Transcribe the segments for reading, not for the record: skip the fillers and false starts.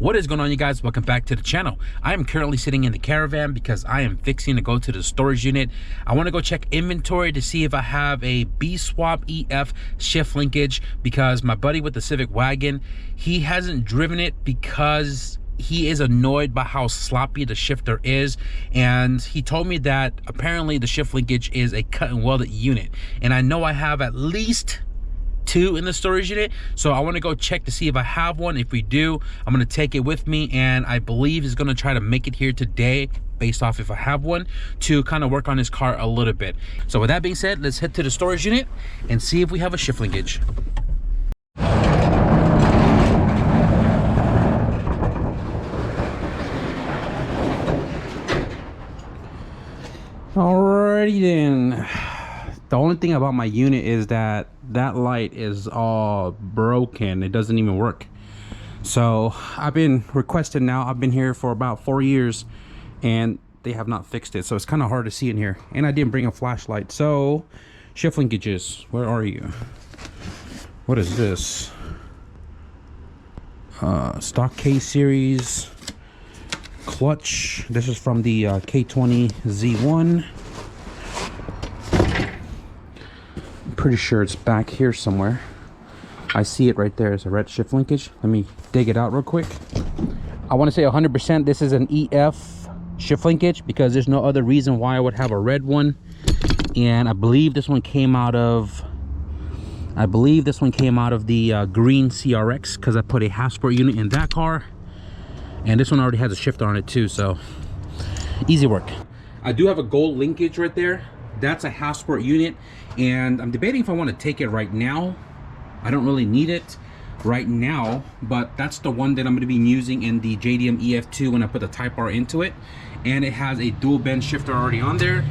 What is going on, you guys? Welcome back to the channel. I am currently sitting in the caravan because I am fixing to go to the storage unit. I want to go check inventory to see if I have a B-swap EF shift linkage, because my buddy with the Civic Wagon, he hasn't driven it because he is annoyed by how sloppy the shifter is, and he told me that apparently the shift linkage is a cut and welded unit, and I know I have at least 2 in the storage unit, so I want to go check to see if I have one. If we do, I'm going to take it with me, and I believe he's going to try to make it here today based off if I have one, to kind of work on his car a little bit. So with that being said, let's head to the storage unit and see if we have a shift linkage. Alrighty then. The only thing about my unit is that light is all broken. It doesn't even work. So I've been requesting now. I've been here for about 4 years and they have not fixed it. So it's kind of hard to see in here. And I didn't bring a flashlight. So shift linkages, where are you? What is this? Stock K series clutch. This is from the K20Z1. Pretty sure it's back here somewhere. I see it right there as a red shift linkage. Let me dig it out real quick. I want to say 100% this is an EF shift linkage, because there's no other reason why I would have a red one. And I believe this one came out of the green CRX, because I put a half sport unit in that car, and this one already has a shifter on it too, so easy work. I do have a gold linkage right there. That's a half sport unit, and I'm debating if I want to take it right now. I don't really need it right now, but that's the one that I'm going to be using in the JDM EF2 when I put the Type R into it. And it has a dual bend shifter already on there.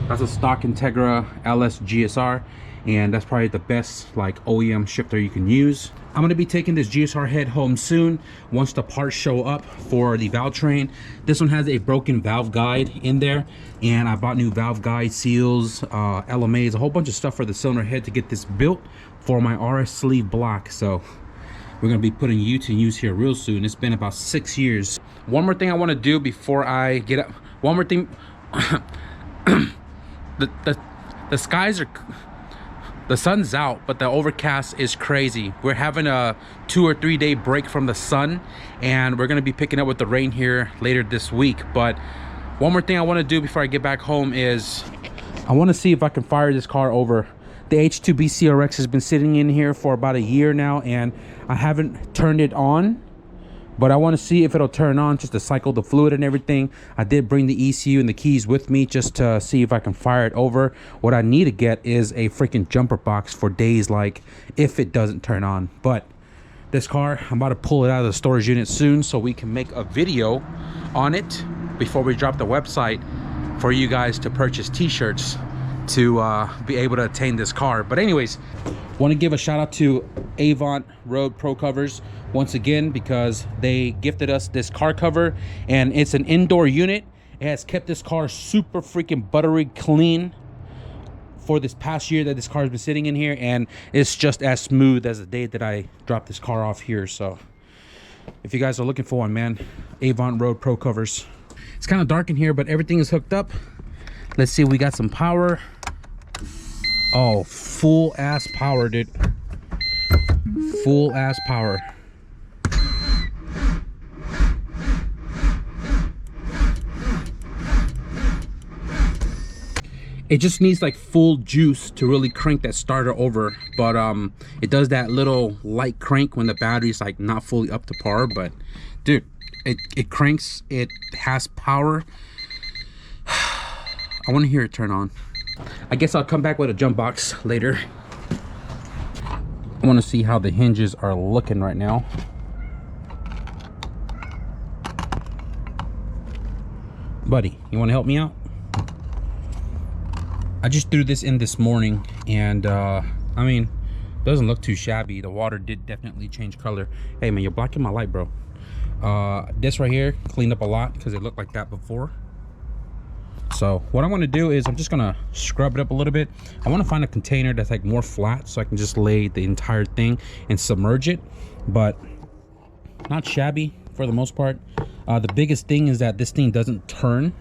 That's a stock Integra LS GSR, and that's probably the best like OEM shifter you can use. I'm going to be taking this GSR head home soon once the parts show up for the valve train. This one has a broken valve guide in there, and I bought new valve guide seals, LMAs, a whole bunch of stuff for the cylinder head to get this built for my RS sleeve block. So we're going to be putting you to use here real soon. It's been about 6 years. One more thing I want to do before I get up. One more thing. The skies are... The sun's out, but the overcast is crazy. We're having a 2 or 3 day break from the sun, and we're gonna be picking up with the rain here later this week. But one more thing I want to do before I get back home is I want to see if I can fire this car over. The H2B CRX has been sitting in here for about a year now, and I haven't turned it on, but I want to see if it'll turn on just to cycle the fluid and everything. I did bring the ECU and the keys with me just to see if I can fire it over. What I need to get is a freaking jumper box for days like if it doesn't turn on. But this car, I'm about to pull it out of the storage unit soon so we can make a video on it before we drop the website for you guys to purchase t-shirts to be able to attain this car. But anyways, want to give a shout out to Avant Road Pro Covers once again, because they gifted us this car cover, and it's an indoor unit. It has kept this car super freaking buttery clean for this past year that this car has been sitting in here, and it's just as smooth as the day that I dropped this car off here. So if you guys are looking for one, man, Avant Road Pro Covers. It's kind of dark in here, but everything is hooked up. Let's see, we got some power. Oh, full ass power, dude. Full ass power. It just needs like full juice to really crank that starter over, but it does that little light crank when the battery's like not fully up to par. But dude, it cranks, it has power. I want to hear it turn on. I guess I'll come back with a jump box later. I want to see how the hinges are looking right now. Buddy, you want to help me out? I just threw this in this morning, and I mean, doesn't look too shabby. The water did definitely change color. Hey man, you're blocking my light, bro. This right here cleaned up a lot because it looked like that before. So what I'm going to do is I'm just going to scrub it up a little bit. I want to find a container that's like more flat so I can just lay the entire thing and submerge it, but not shabby. for the most part. The biggest thing is that this thing doesn't turn,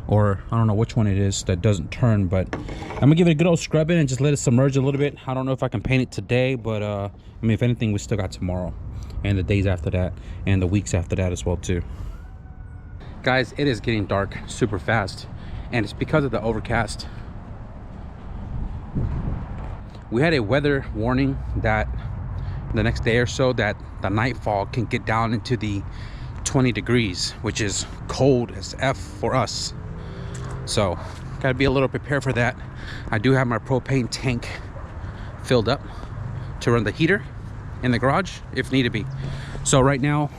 or I don't know which one it is that doesn't turn, but I'm gonna give it a good old scrubbing and just let it submerge a little bit. I don't know if I can paint it today, but I mean, if anything, we still got tomorrow and the days after that and the weeks after that as well too. Guys, it is getting dark super fast, and it's because of the overcast. We had a weather warning that the next day or so that the nightfall can get down into the 20 degrees, which is cold as F for us. So gotta be a little prepared for that. I do have my propane tank filled up to run the heater in the garage if need to be. So right now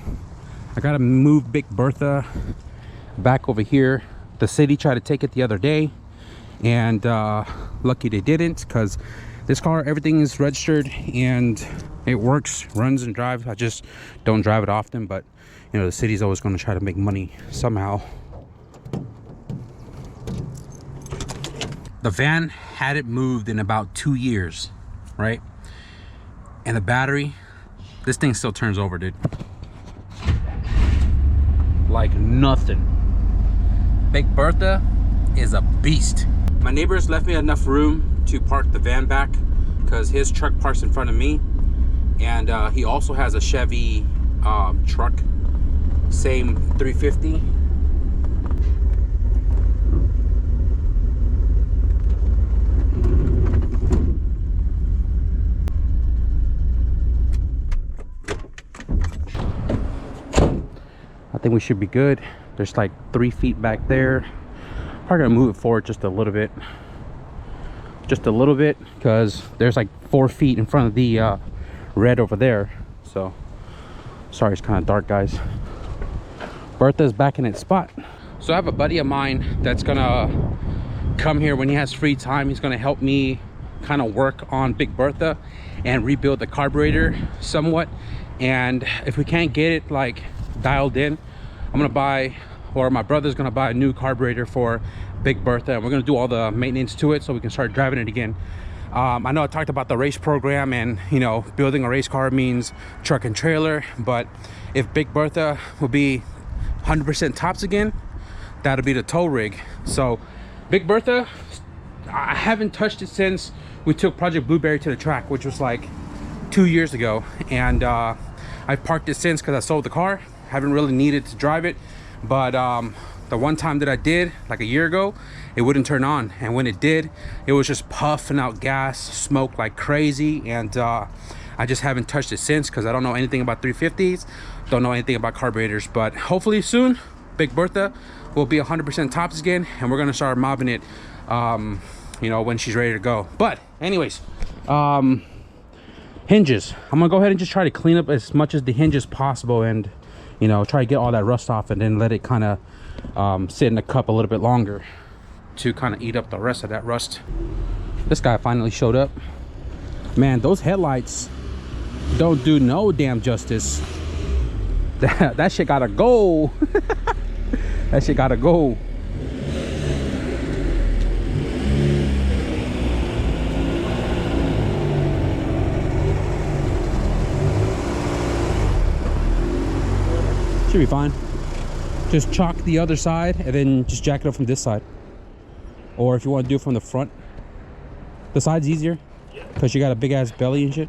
I gotta move Big Bertha back over here. The city tried to take it the other day, and lucky they didn't, because this car, everything is registered and it works, runs and drives. I just don't drive it often, but you know, the city's always going to try to make money somehow. The van hadn't moved in about 2 years, right? And the battery, this thing still turns over, dude. Like nothing. Big Bertha is a beast. My neighbors left me enough room to park the van back because his truck parks in front of me, and he also has a Chevy truck, same 350. I think we should be good. There's like 3 feet back there. Probably gonna move it forward just a little bit, because there's like 4 feet in front of the red over there. So sorry, it's kind of dark, guys. Bertha's back in its spot. So I have a buddy of mine that's gonna come here when he has free time. He's gonna help me kind of work on Big Bertha and rebuild the carburetor somewhat. And if we can't get it like dialed in, I'm gonna buy, or my brother's gonna buy, a new carburetor for Big Bertha, and we're gonna do all the maintenance to it so we can start driving it again. I know I talked about the race program, and you know, building a race car means truck and trailer, but if Big Bertha will be 100% tops again, that'll be the tow rig. So Big Bertha, I haven't touched it since we took Project Blueberry to the track, which was like 2 years ago, and I've parked it since because I sold the car. Haven't really needed to drive it, but the one time that I did, like a year ago, it wouldn't turn on, and when it did, it was just puffing out gas, smoke like crazy, and I just haven't touched it since because I don't know anything about 350s, don't know anything about carburetors. But hopefully soon Big Bertha will be 100% tops again, and we're gonna start mobbing it you know, when she's ready to go. But anyways, hinges, I'm gonna go ahead and just try to clean up as much as the hinges possible, and you know, try to get all that rust off, and then let it kind of sit in the cup a little bit longer to kind of eat up the rest of that rust. This guy finally showed up. Man, those headlights don't do no damn justice. That shit gotta go. That shit gotta go. Should be fine. Just chalk the other side and then just jack it up from this side. Or if you want to do it from the front, the side's easier because you got a big ass belly and shit.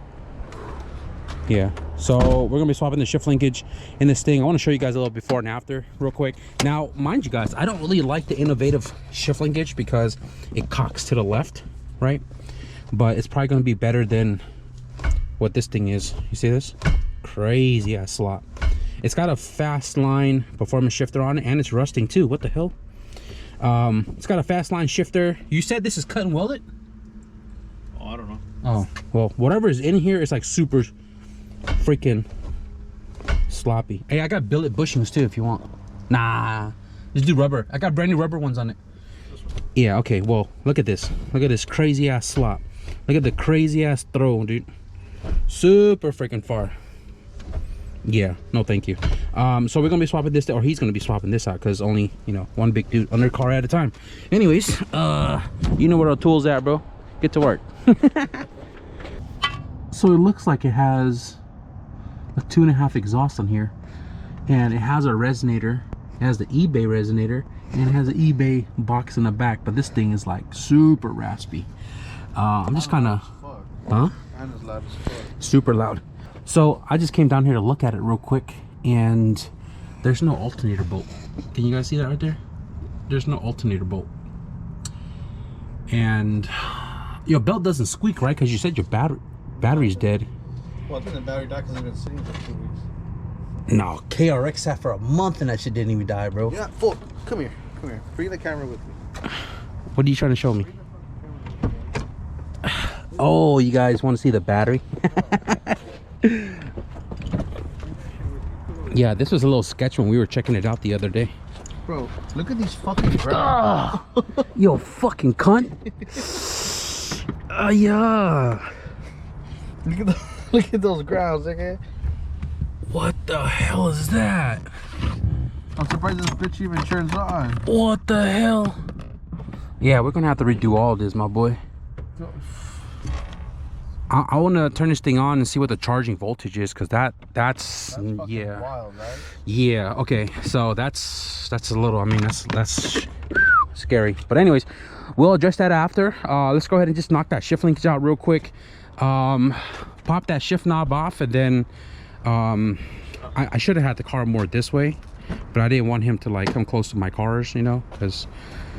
Yeah, so we're gonna be swapping the shift linkage in this thing. I want to show you guys a little before and after real quick. Now, mind you guys, I don't really like the innovative shift linkage because it cocks to the left, right? But it's probably gonna be better than what this thing is. You see this? Crazy ass slot. It's got a fast line performance shifter on it, and it's rusting too. What the hell? It's got a fast line shifter. You said this is cut and welded? Oh, I don't know. Oh, well, whatever is in here is like super freaking sloppy. Hey, I got billet bushings too if you want. Nah, just do rubber. I got brand new rubber ones on it. Yeah, okay, well, look at this. Look at this crazy ass slot. Look at the crazy ass throw, dude. Super freaking far. Yeah, no thank you. So we're gonna be swapping this, or he's gonna be swapping this out, because only, you know, one big dude under car at a time. Anyways, you know where our tools at, bro. Get to work. So it looks like it has a 2.5 exhaust on here, and it has a resonator. It has the eBay resonator, and it has an eBay box in the back, but this thing is like super raspy. I'm just kind of, huh? And it's loud as fuck. Super loud. So I just came down here to look at it real quick, and there's no alternator bolt. Can you guys see that right there? There's no alternator bolt. And your belt doesn't squeak, right? Because you said your battery's dead. Well, I think the battery died because it's been sitting for 2 weeks. No, KRX sat for a month and that shit didn't even die, bro. Yeah, fuck. Come here. Come here. Bring the camera with me. What are you trying to show me? Oh, you guys want to see the battery? Yeah, this was a little sketch when we were checking it out the other day. Bro, look at these fucking grounds. Yo, fucking cunt. Yeah. Look at those grounds, okay? What the hell is that? I'm surprised this bitch even turns on. What the hell? Yeah, we're gonna have to redo all this, my boy. I want to turn this thing on and see what the charging voltage is, because that's yeah, wild, right? yeah. Okay, so that's a little, I mean, that's scary. But anyways, we'll address that after. Let's go ahead and just knock that shift linkage out real quick. Pop that shift knob off, and then I should have had the car more this way, but I didn't want him to like come close to my cars, you know, because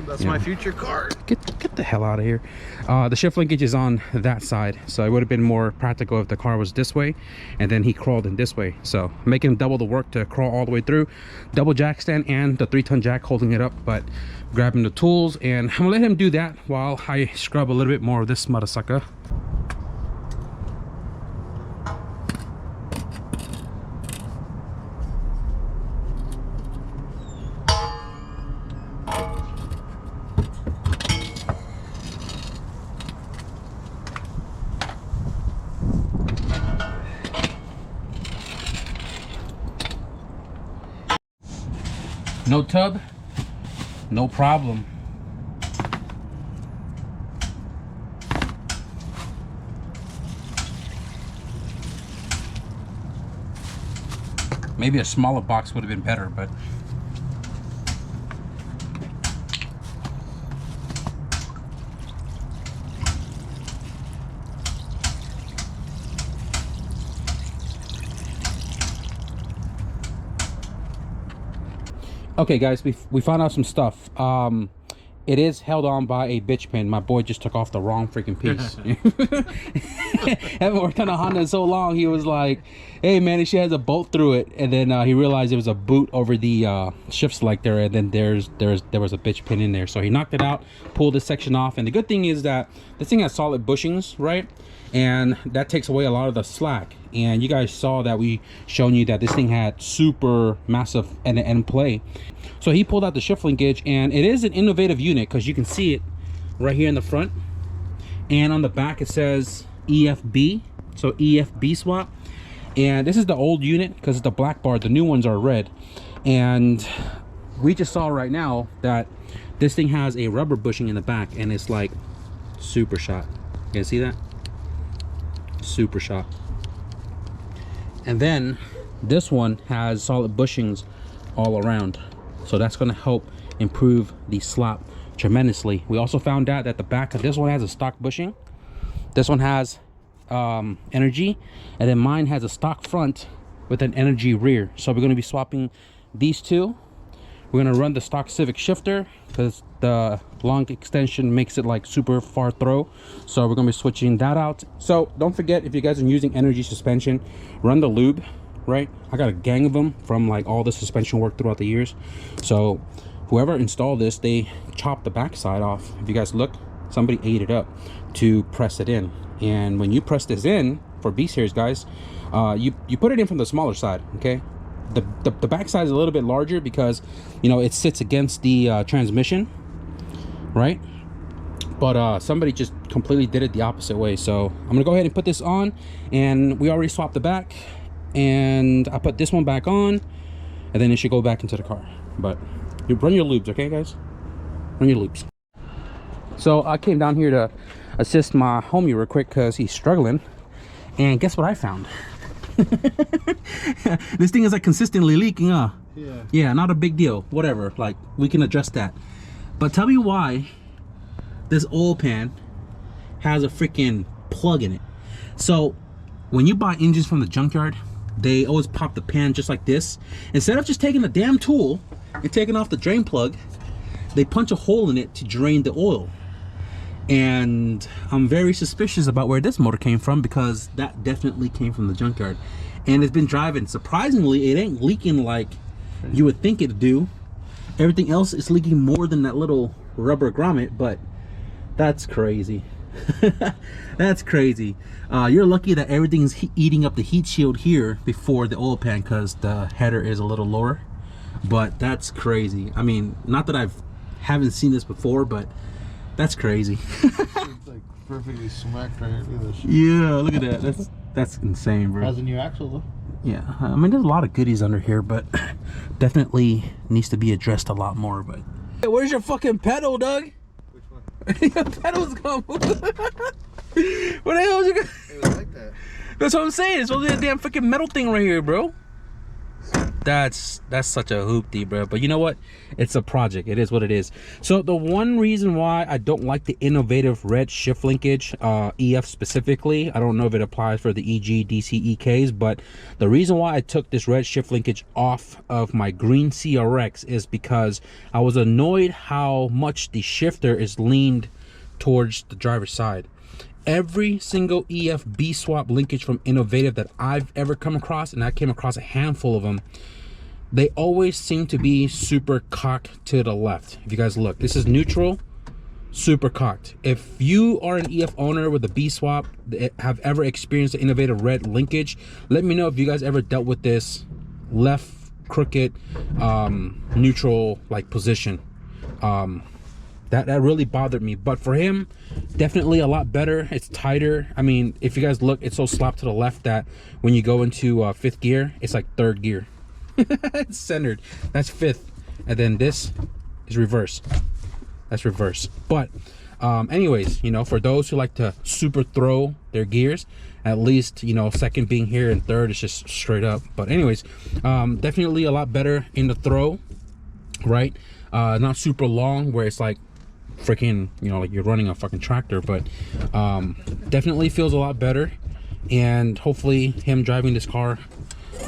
that's my future car. Get the hell out of here. The shift linkage is on that side, so it would have been more practical if the car was this way and then he crawled in this way. So making him double the work to crawl all the way through. Double jack stand and the 3-ton jack holding it up, but grabbing the tools, and I'm gonna let him do that while I scrub a little bit more of this mother sucker. No tub, no problem. Maybe a smaller box would have been better, but okay guys, we found out some stuff. It is held on by a bitch pin. My boy just took off the wrong freaking piece. Haven't worked on a Honda in so long. He was like, hey man, she has a bolt through it, and then he realized there was a boot over the shift selector, and then there was a bitch pin in there. So he knocked it out, pulled this section off, and the good thing is that this thing has solid bushings, right? And that takes away a lot of the slack. And you guys saw that we shown you that this thing had super massive end play. So he pulled out the shift linkage, and it is an innovative unit because you can see it right here in the front, and on the back it says EFB, so EFB swap. And this is the old unit because it's the black bar. The new ones are red. And we just saw right now that this thing has a rubber bushing in the back, and it's like super shot. You guys see that? Super shot. And then this one has solid bushings all around, so that's going to help improve the slop tremendously. We also found out that the back of this one has a stock bushing, this one has energy, and then mine has a stock front with an energy rear. So we're going to be swapping these two. We're going to run the stock Civic shifter because the long extension makes it like super far throw. So we're going to be switching that out. So don't forget, if you guys are using energy suspension, run the lube, right? I got a gang of them from like all the suspension work throughout the years. So whoever installed this, they chopped the backside off. If you guys look, somebody ate it up to press it in. And when you press this in for B series guys, you put it in from the smaller side, okay? The back side is a little bit larger because, you know, it sits against the transmission, right? But somebody just completely did it the opposite way. So I'm gonna go ahead and put this on, and we already swapped the back, and I put this one back on, and then it should go back into the car. But you run your lubes, okay guys? Run your lubes. So I came down here to assist my homie real quick because he's struggling, and guess what I found? This thing is like consistently leaking, huh? Yeah. Yeah, not a big deal. Whatever. Like, we can address that. But tell me why this oil pan has a freaking plug in it. So when you buy engines from the junkyard, they always pop the pan just like this. Instead of just taking the damn tool and taking off the drain plug, they punch a hole in it to drain the oil. And I'm very suspicious about where this motor came from, because that definitely came from the junkyard. And it's been driving. Surprisingly, it ain't leaking like you would think it'd do. Everything else is leaking more than that little rubber grommet, but that's crazy. That's crazy. You're lucky that everything's eating up the heat shield here before the oil pan, because the header is a little lower. But that's crazy. I mean, not that haven't seen this before, but that's crazy. It's like perfectly smacked right here. Look at this shit. Yeah, look at that. That's insane, bro. Has a new axle though. Yeah, I mean, there's a lot of goodies under here, but definitely needs to be addressed a lot more. But hey, where's your fucking pedal, Doug? Which one? Your pedal's gone. What the hell is it? It was like that. That's what I'm saying. It's only a damn freaking metal thing right here, bro. That's such a hoopty, bro. But you know what? It's a project. It is what it is. So the one reason why I don't like the innovative red shift linkage, EF specifically, I don't know if it applies for the EG, DC, EKs, but the reason why I took this red shift linkage off of my green CRX is because I was annoyed how much the shifter is leaned towards the driver's side. Every single EF B swap linkage from Innovative that I've ever come across, and I came across a handful of them, they always seem to be super cocked to the left. If you guys look, this is neutral, super cocked. If you are an EF owner with a B swap, have ever experienced the Innovative red linkage, let me know if you guys ever dealt with this left crooked neutral like position. That really bothered me. But for him, definitely a lot better. It's tighter. I mean, if you guys look, it's so slapped to the left that when you go into fifth gear, it's like third gear. It's centered. That's fifth. And then this is reverse. That's reverse. But anyways, you know, for those who like to super throw their gears, at least, you know, second being here and third is just straight up. But anyways, definitely a lot better in the throw, right? Not super long where it's like freaking, you know, like you're running a fucking tractor, but definitely feels a lot better. And hopefully him driving this car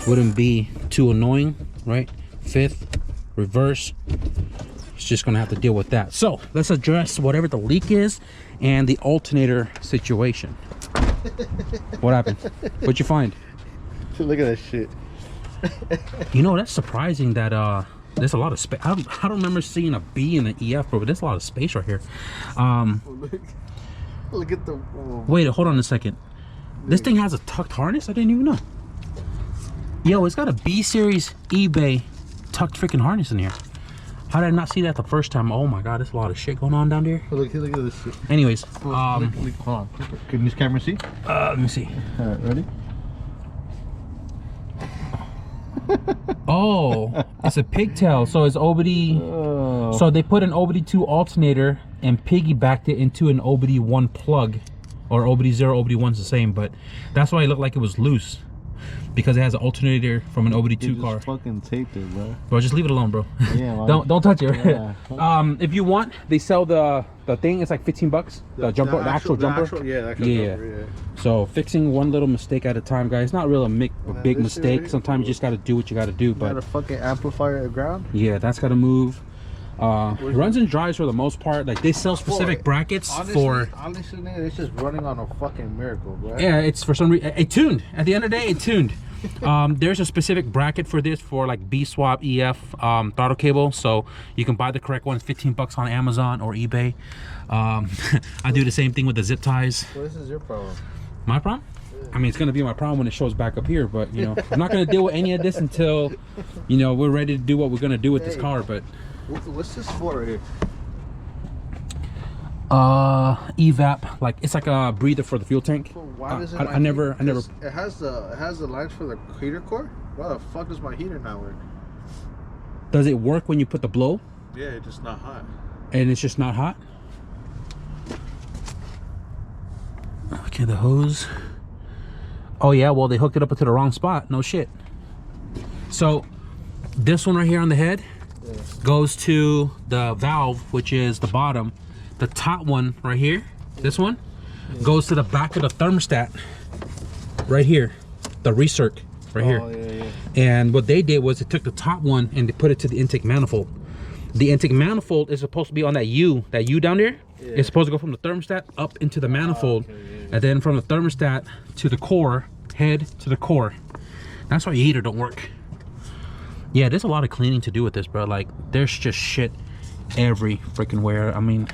wouldn't be too annoying, right? Fifth, reverse, it's just gonna have to deal with that. So let's address whatever the leak is and the alternator situation. What happened? What'd you find? Look at that shit. You know, that's surprising that there's a lot of space. I don't remember seeing a B in the EF, but there's a lot of space right here. Look at the wait, hold on a second. This thing has a tucked harness? I didn't even know. Yo, it's got a B series eBay tucked freaking harness in here. How did I not see that the first time? Oh my god, there's a lot of shit going on down there. look at this shit. Anyways, hold on. Can this camera see? let me see. All right, ready? Oh, it's a pigtail, so it's OBD. Oh. So they put an OBD2 alternator and piggybacked it into an OBD1 plug, or OBD0, OBD1's the same, but that's why it looked like it was loose, because it has an alternator from an OBD2 car. Fucking taped it, bro. Bro, just leave it alone, bro. Yeah, well, don't touch it. Yeah. If you want, they sell the thing. It's like 15 bucks. The jumper, the actual jumper. Jumper, yeah. So fixing one little mistake at a time, guys. Not really a big mistake. Sometimes you just got to do what you got to do. But got a fucking amplifier at ground. yeah, that's got to move. Runs and drives for the most part. Like, they sell specific brackets for. Honestly, nigga, it's just running on a fucking miracle, bro. Yeah, it's for some reason it tuned. At the end of the day, it tuned. There's a specific bracket for this for like B swap EF throttle cable, so you can buy the correct one. 15 bucks on Amazon or eBay. I do the same thing with the zip ties. Well, this is your problem. My problem? I mean, it's gonna be my problem when it shows back up here, but you know, I'm not gonna deal with any of this until, you know, we're ready to do what we're gonna do with this car. But what's this for right here? evap, like it's like a breather for the fuel tank. So why does it I never it has the lines for the heater core. Why the fuck does my heater not work? Does it work when you put the blow Yeah, it's just not hot. and it's just not hot? Okay, the hose. Oh yeah, well they hooked it up into the wrong spot. No shit. So this one right here on the head goes to the valve, which is the bottom. The top one right here, this one, goes to the back of the thermostat right here, the recirc right here. Yeah. And what they did was they took the top one and they put it to the intake manifold. The intake manifold is supposed to be on that U down there. It's supposed to go from the thermostat up into the manifold, and then from the thermostat to the core, head to the core. That's why your heater don't work. Yeah, there's a lot of cleaning to do with this, bro. Like, there's just shit every freaking where. I mean,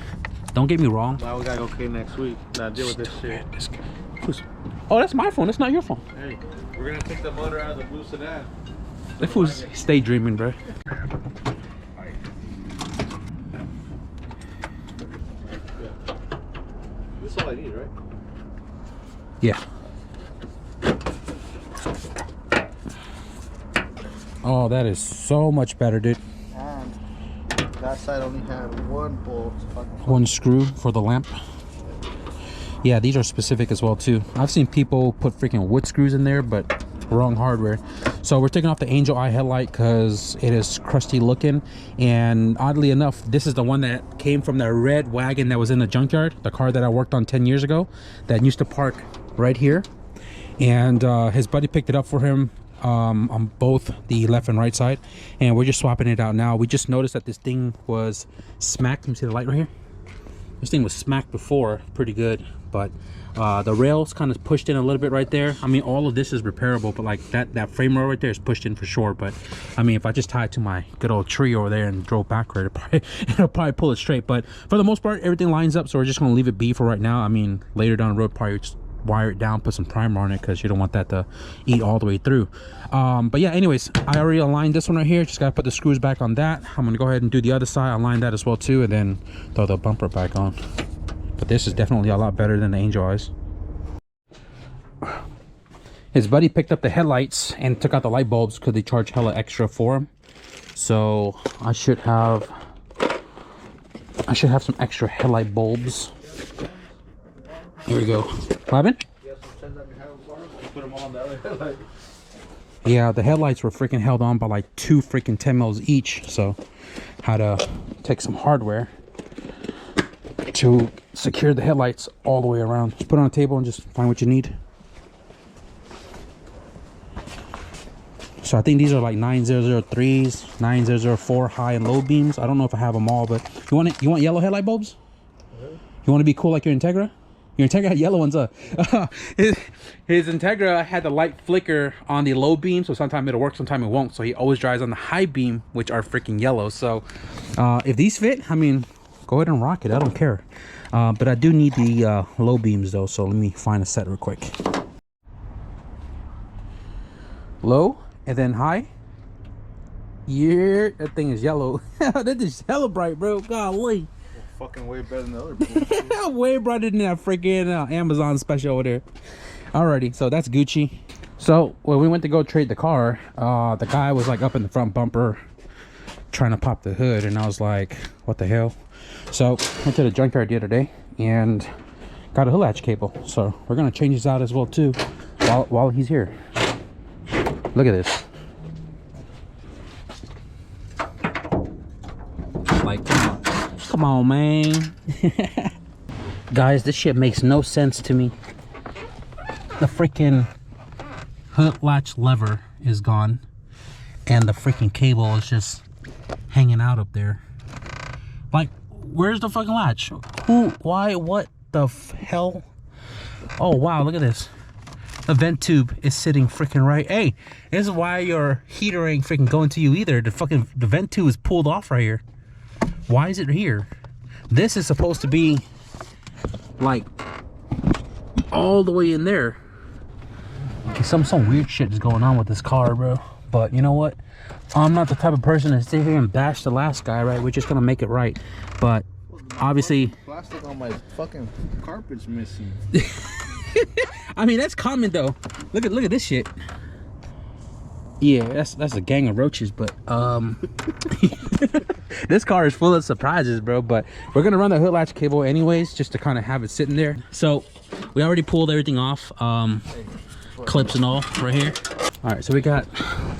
don't get me wrong. Now we gotta go clean next week. Now deal with this shit. Oh, that's my phone. That's not your phone. Hey, we're gonna take the motor out of the blue sedan. That fool's stay dreaming, bro. This is all I need, right? Yeah. Oh, that is so much better, dude. And that side only had one bolt. One screw for the lamp. Yeah, these are specific as well too. I've seen people put freaking wood screws in there, but wrong hardware. So we're taking off the Angel Eye headlight because it is crusty looking, and oddly enough, this is the one that came from the red wagon that was in the junkyard, the car that I worked on 10 years ago that used to park right here. And his buddy picked it up for him on both the left and right side, and we're just swapping it out now. We just noticed that this thing was smacked. Can you see the light right here? This thing was smacked before pretty good, but the rails kind of pushed in a little bit right there. I mean, all of this is repairable, but like that frame rail right there is pushed in for sure. But I mean, if I just tie it to my good old tree over there and drove backward, it'll probably pull it straight. But for the most part, everything lines up, so we're just gonna leave it be for right now. I mean, later down the road, probably just wire it down, put some primer on it, because you don't want that to eat all the way through. But yeah, anyways, I already aligned this one right here. Just gotta put the screws back on that. I'm gonna go ahead and do the other side, align that as well too, and then throw the bumper back on. But this is definitely a lot better than the Angel Eyes. His buddy picked up the headlights and took out the light bulbs because they charge hella extra for them. So I should have some extra headlight bulbs. Here we go. What happened? Put them all on the other headlight. Yeah, the headlights were freaking held on by like 2 freaking 10 mils each. So had to take some hardware to secure the headlights all the way around. Just put it on a table and just find what you need. So I think these are like 9003s, 9004 high and low beams. I don't know if I have them all, but you want yellow headlight bulbs? You want to be cool like your Integra? Your Integra had yellow ones. His Integra had the light flicker on the low beam, so sometimes it'll work, sometimes it won't. So he always drives on the high beam, which are freaking yellow. So if these fit, I mean, go ahead and rock it. I don't care. But I do need the low beams though, so let me find a set real quick. Low and then high. Yeah, that thing is yellow. That is hella bright, bro. Golly. Fucking way better than the other people. Way brighter than that freaking Amazon special over there. Alrighty, so that's Gucci. So when we went to go trade the car, the guy was like up in the front bumper trying to pop the hood, and I was like, what the hell? So went to the junkyard the other day and got a hood latch cable. So we're gonna change this out as well too while he's here. Look at this. Like, come on, man. Guys, this shit makes no sense to me. The freaking hood latch lever is gone, and the freaking cable is just hanging out up there. Like, where's the fucking latch? Who? Why? What the hell? Oh wow, look at this. The vent tube is sitting freaking right. Hey, this is why your heater ain't freaking going to you either. The vent tube is pulled off right here. Why is it here? This is supposed to be like all the way in there. Okay, some weird shit is going on with this car, bro. But you know what? I'm not the type of person to sit here and bash the last guy, right? We're just gonna make it right. But obviously, plastic on my fucking carpet's missing. I mean, that's common though. Look at this shit. Yeah, that's a gang of roaches, but this car is full of surprises, bro. But we're gonna run the hood latch cable anyways, just to kind of have it sitting there. So we already pulled everything off. Hey, clips and all right here. All right, so we got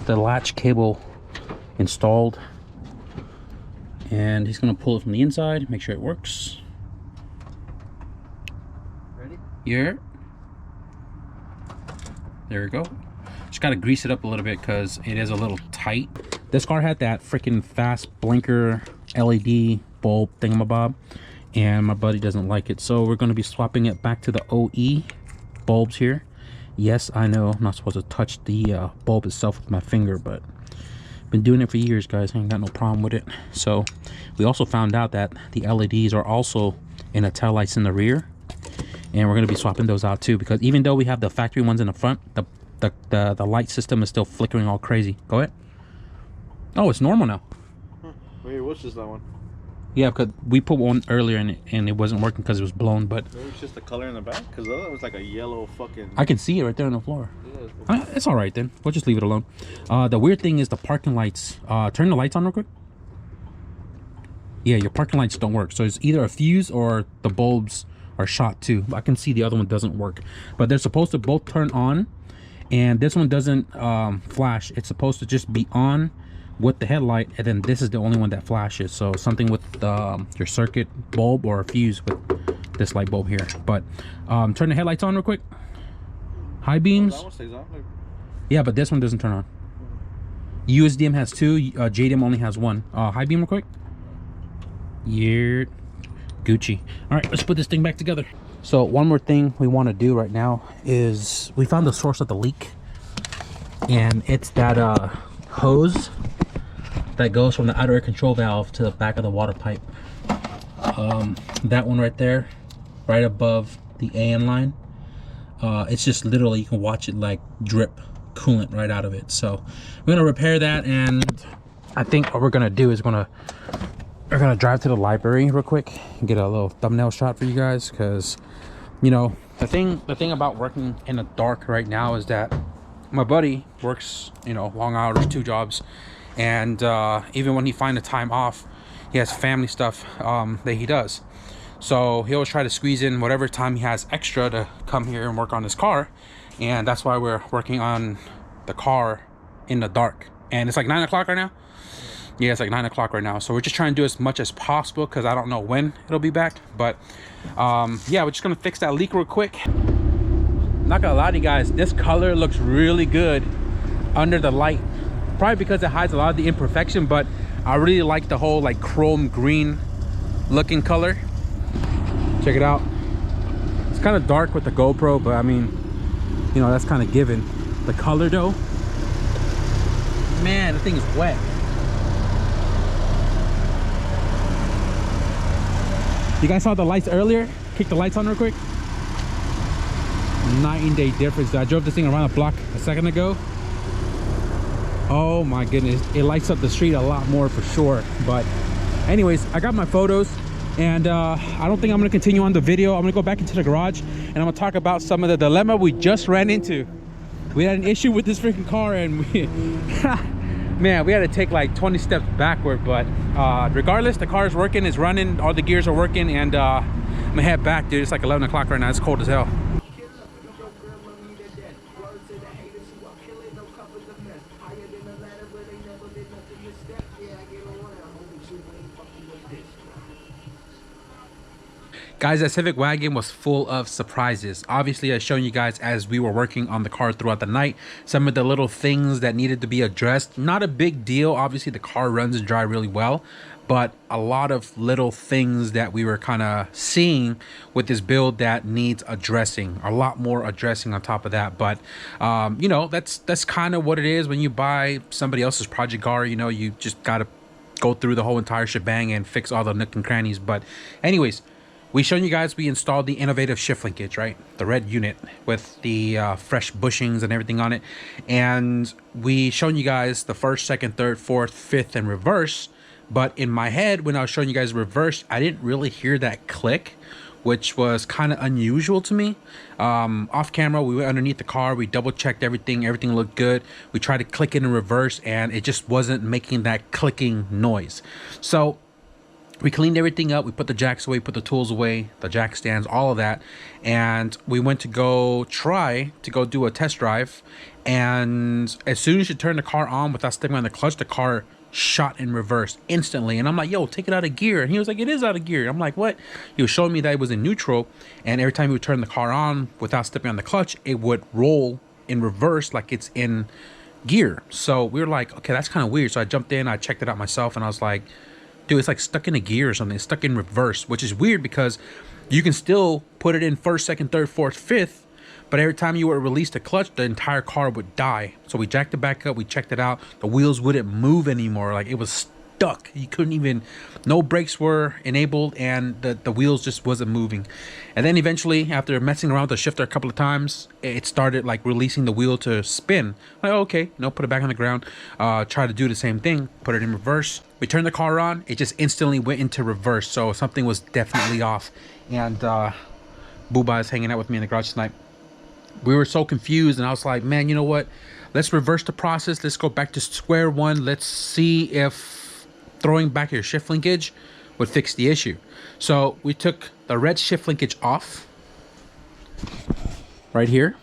the latch cable installed, and he's gonna pull it from the inside, make sure it works. Ready? Yeah. There we go. Just gotta grease it up a little bit because it is a little tight. This car had that freaking fast blinker LED bulb thingamabob, and my buddy doesn't like it, so we're gonna be swapping it back to the OE bulbs here. Yes, I know I'm not supposed to touch the bulb itself with my finger, but been doing it for years, guys. I ain't got no problem with it. So we also found out that the LEDs are also in the tail lights in the rear, and we're going to be swapping those out too, because even though we have the factory ones in the front, the light system is still flickering all crazy. Go ahead. Oh, it's normal now. Wait, what's just that one? Yeah, because we put one earlier and it wasn't working because it was blown, but Maybe it's just the color in the back, because the other one was like a yellow fucking... I can see it right there on the floor. Yeah, It's all right then. We'll just leave it alone. The weird thing is the parking lights. Turn the lights on real quick. Yeah, your parking lights don't work. So it's either a fuse or the bulbs are shot too. I can see the other one doesn't work. But they're supposed to both turn on. And this one doesn't flash. It's supposed to just be on with the headlight. And then this is the only one that flashes. So something with your circuit bulb or a fuse with this light bulb here. But turn the headlights on real quick. High beams. That one stays on, like... Yeah, but this one doesn't turn on. USDM has two, JDM only has one. High beam real quick. Yeah, Gucci. All right, let's put this thing back together. So one more thing we want to do right now is we found the source of the leak, and it's that hose that goes from the outer air control valve to the back of the water pipe. That one right there, right above the AN line. It's just literally, you can watch it like drip coolant right out of it. So we're gonna repair that, and I think what we're gonna do is we're gonna drive to the library real quick and get a little thumbnail shot for you guys, because you know the thing about working in the dark right now is that my buddy works, you know, long hours, 2 jobs, and even when he finds the time off, he has family stuff that he does. So he'll try to squeeze in whatever time he has extra to come here and work on his car. And that's why we're working on the car in the dark. And it's like 9 o'clock right now. Yeah, it's like 9 o'clock right now. So we're just trying to do as much as possible, because I don't know when it'll be back. But yeah, we're just gonna fix that leak real quick. Not gonna lie to you guys, this color looks really good under the light. Probably because it hides a lot of the imperfection, but I really like the whole like chrome green looking color. Check it out. It's kind of dark with the GoPro, but I mean, you know, that's kind of given. The color though, man, the thing is wet. You guys saw the lights earlier? Kick the lights on real quick. Night and day difference. I drove this thing around the block a second ago. Oh my goodness, it lights up the street a lot more for sure. But anyways, I got my photos. And I don't think I'm gonna continue on the video. I'm gonna go back into the garage and I'm gonna talk about some of the dilemma we just ran into. We had an issue with this freaking car, and we man, we had to take like 20 steps backward. But regardless, the car is working, it's running, all the gears are working, and I'm gonna head back, dude. It's like 11 o'clock right now. It's cold as hell. Guys, that Civic Wagon was full of surprises. Obviously, I've shown you guys as we were working on the car throughout the night, some of the little things that needed to be addressed. Not a big deal. Obviously, the car runs and drives really well, but a lot of little things that we were kind of seeing with this build that needs addressing. A lot more addressing on top of that. But, you know, that's kind of what it is when you buy somebody else's project car. You know, you just got to go through the whole entire shebang and fix all the nook and crannies. But anyways, we shown you guys we installed the innovative shift linkage, right? The red unit with the fresh bushings and everything on it. And we shown you guys the first, second, third, fourth, fifth, and reverse. But in my head, when I was showing you guys reverse, I didn't really hear that click, which was kind of unusual to me. Off camera, we went underneath the car, we double checked everything looked good. We tried to click it in reverse and it just wasn't making that clicking noise. So we cleaned everything up. We put the jacks away, put the tools away, the jack stands, all of that. And we went to go do a test drive. And as soon as you turn the car on without stepping on the clutch, the car shot in reverse instantly. And I'm like, yo, take it out of gear. And he was like, it is out of gear. I'm like, what? He was showing me that it was in neutral. And every time he would turn the car on without stepping on the clutch, it would roll in reverse like it's in gear. So we were like, okay, that's kind of weird. So I jumped in, I checked it out myself, and I was like, dude, it's like stuck in a gear or something. It's stuck in reverse, which is weird because you can still put it in first, second, third, fourth, fifth, but every time you would release the clutch, the entire car would die. So we jacked it back up, we checked it out. The wheels wouldn't move anymore. Like, it was stuck. You couldn't even, no brakes were enabled, and the wheels just wasn't moving. And then eventually, after messing around with the shifter a couple of times, it started like releasing the wheel to spin. Like, oh, okay, put it back on the ground. Try to do the same thing, put it in reverse. We turned the car on, it just instantly went into reverse. So something was definitely off. And Booba is hanging out with me in the garage tonight. We were so confused, and I was like, man, you know what? Let's reverse the process. Let's go back to square one. Let's see if throwing back your shift linkage would fix the issue. So we took the red shift linkage off right here.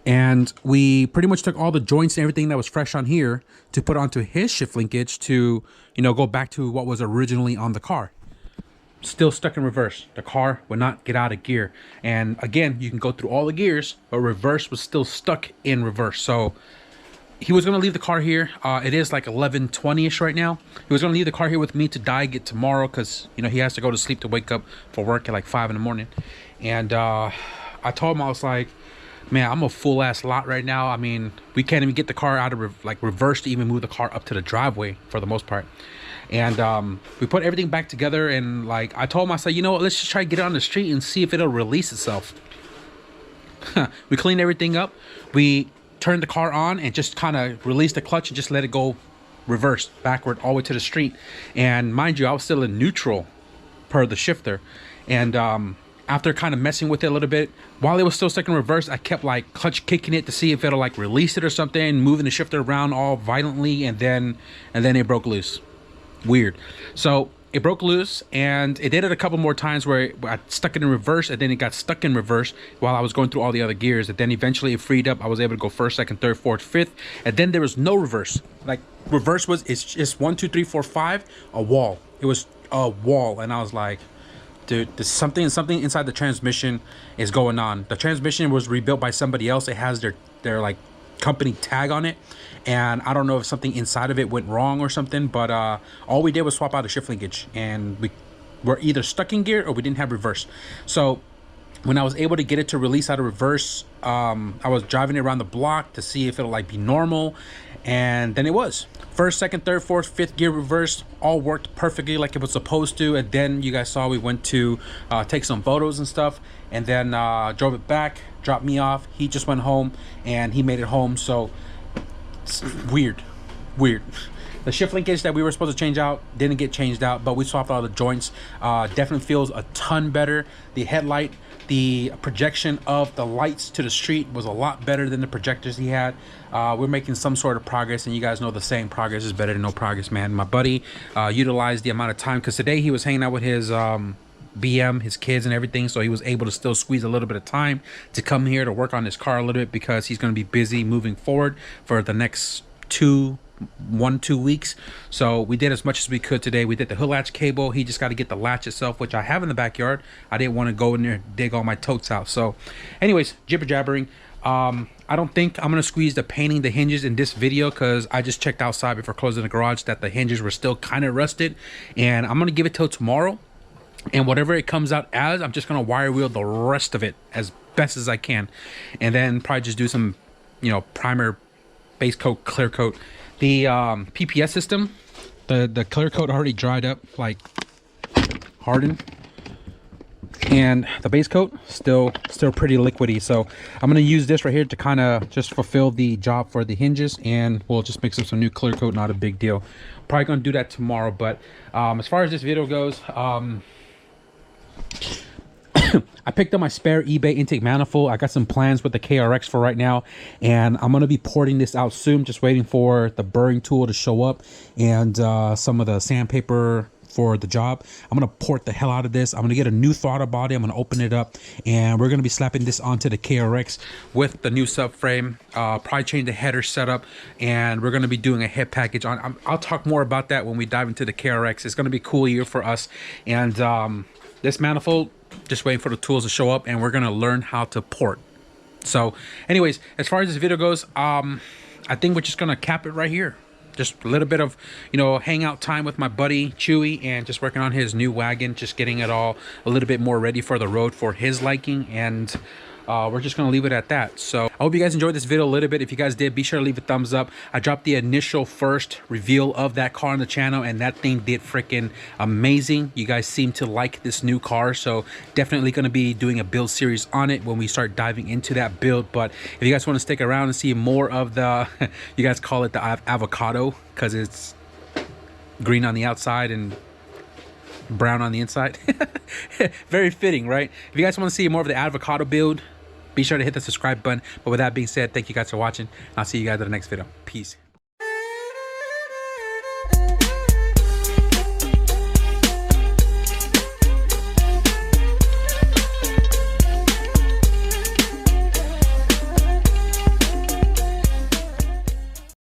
And we pretty much took all the joints and everything that was fresh on here to put onto his shift linkage to, go back to what was originally on the car. Still stuck in reverse. The car would not get out of gear. And again, you can go through all the gears, but reverse was still stuck in reverse. So he was going to leave the car here. It is like 11:20ish right now. He was going to leave the car here with me to diag it tomorrow because, he has to go to sleep to wake up for work at like 5 in the morning. And I told him, I was like, man, I'm a full ass lot right now. I mean, we can't even get the car out of reverse to even move the car up to the driveway for the most part. And we put everything back together, and like I told him, I said, you know what, let's just try to get it on the street and see if it'll release itself. We cleaned everything up. We turned the car on and just kind of released the clutch and just let it go reverse, backward, all the way to the street. And mind you, I was still in neutral per the shifter. And after kind of messing with it a little bit, while it was still stuck in reverse, I kept like clutch kicking it to see if it'll like release it or something, moving the shifter around all violently, and then it broke loose. Weird. So it broke loose, and it did it a couple more times where I stuck it in reverse, and then it got stuck in reverse while I was going through all the other gears. And then eventually it freed up. I was able to go first, second, third, fourth, fifth, and then there was no reverse. Like reverse it's just 1, 2, 3, 4, 5, a wall. It was a wall, and I was like, dude, there's something inside the transmission is going on. The transmission was rebuilt by somebody else. It has their like company tag on it, and I don't know if something inside of it went wrong or something, but all we did was swap out a shift linkage, and we were either stuck in gear or we didn't have reverse. So when I was able to get it to release out of reverse, I was driving it around the block to see if it'll like be normal, and then it was. First, second, third, fourth, fifth gear reverse all worked perfectly like it was supposed to. And then you guys saw we went to take some photos and stuff, and then drove it back, dropped me off. He just went home, and he made it home. So it's weird. The shift linkage that we were supposed to change out didn't get changed out, but we swapped all the joints. Definitely feels a ton better. The headlight, the projection of the lights to the street was a lot better than the projectors he had. We're making some sort of progress, and you guys know the saying, progress is better than no progress, man. My buddy utilized the amount of time, because today he was hanging out with his BM, his kids and everything, so he was able to still squeeze a little bit of time to come here to work on his car a little bit, because he's going to be busy moving forward for the next 2 weeks. So we did as much as we could today. We did the hood latch cable. He just got to get the latch itself, which I have in the backyard. I didn't want to go in there and dig all my totes out. So anyways, jibber jabbering. I don't think I'm gonna squeeze the painting the hinges in this video, because I just checked outside before closing the garage that the hinges were still kind of rusted, and I'm gonna give it till tomorrow, and whatever it comes out as, I'm just gonna wire wheel the rest of it as best as I can, and then probably just do some primer, base coat, clear coat. The PPS system, the clear coat already dried up, like hardened, and the base coat still pretty liquidy. So I'm gonna use this right here to kind of just fulfill the job for the hinges, and we'll just mix up some new clear coat. Not a big deal. Probably gonna do that tomorrow. But as far as this video goes, I picked up my spare eBay intake manifold. I got some plans with the KRX for right now, and I'm going to be porting this out soon. Just waiting for the burring tool to show up and some of the sandpaper for the job. I'm going to port the hell out of this. I'm going to get a new throttle body. I'm going to open it up, and we're going to be slapping this onto the KRX with the new subframe. Probably change the header setup, and we're going to be doing a head package on. I'll talk more about that when we dive into the KRX. It's going to be a cool year for us, and this manifold, just waiting for the tools to show up, and we're going to learn how to port. So anyways, as far as this video goes, I think we're just going to cap it right here. Just a little bit of, you know, hangout time with my buddy Chewy, and just working on his new wagon, just getting it all a little bit more ready for the road for his liking. And we're just gonna leave it at that. So I hope you guys enjoyed this video a little bit. If you guys did, be sure to leave a thumbs up. I dropped the initial first reveal of that car on the channel, and that thing did freaking amazing. You guys seem to like this new car, so definitely gonna be doing a build series on it when we start diving into that build. But if you guys want to stick around and see more of the you guys call it the avocado because it's green on the outside and brown on the inside. Very fitting, right? If you guys want to see more of the avocado build, be sure to hit the subscribe button. But with that being said, thank you guys for watching. I'll see you guys in the next video. Peace.